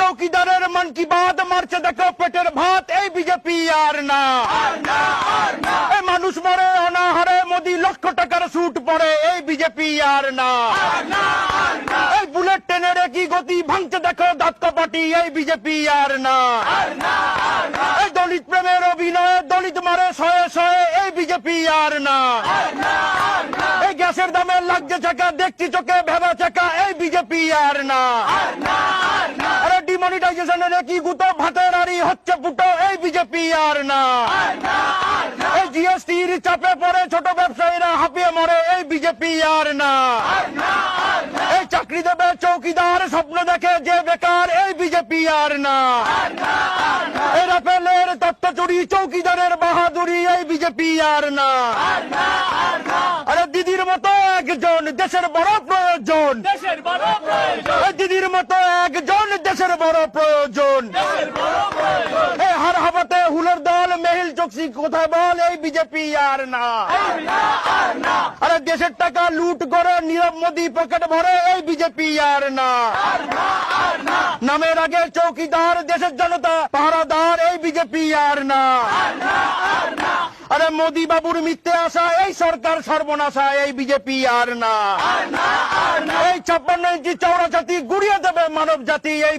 চৌকিদারের মন কি বাত মারছে দেখো পেটের ভাত এই বিজেপি আর না এই মানুষ মরে অনাহারে মোদি লক্ষ টাকার স্যুট পরে এই বিজেপি আর না এই বুলেট ট্রেনের কি গতি ভাঙছে দেখো দাঁত কপাটি এই বিজেপি আর না এই দলিত প্রেমের অভিনয়ে দলিত মারে শয়ে শয়ে এই বিজেপি আর না এই গ্যাসের দামে লাগছে চাকা দেখছি চোখে ভেবা চাকা এই বিজেপি আর না আরে ডিমনিটাইজেশনের কি গুতো ভাতের আড়ি হচ্ছে ফুটো এই বিজেপি আর না এই জিএসটির চাপে পড়ে ছোট ব্যবসায়ীরা হাঁপিয়ে মরে এই বিজেপি আর না এই চাকরি দেবে চৌকিদার স্বপ্ন দেখে যে বেকার এই বিজেপি আর না এই রাফেলের তত্ত্ব চুরি চৌকিদারের বাহাদুরি এই বিজেপি আর না আরে দিদির মতো একজন দেশের বড় প্রয়োজন এই দিদির মতো একজন দেশের বড় প্রয়োজন এই হার হাবাতে হুলের দল মেহিল চোকসি কোথায় বল এই বিজেপি আর না আরে দেশের টাকা লুট করে নীরব মোদি পকেট ভরে এই বিজেপি আর না নামের আগে চৌকিদার দেশের জনতা পাহারাদার এই বিজেপি আর না আরে মোদি বাবুর মিথ্যে আশা এই সরকার সর্বনাশা এই বিজেপি আর না এই 56 ইঞ্চি চৌড়া জাতি গুড়িয়ে দেবে মানব জাতি এই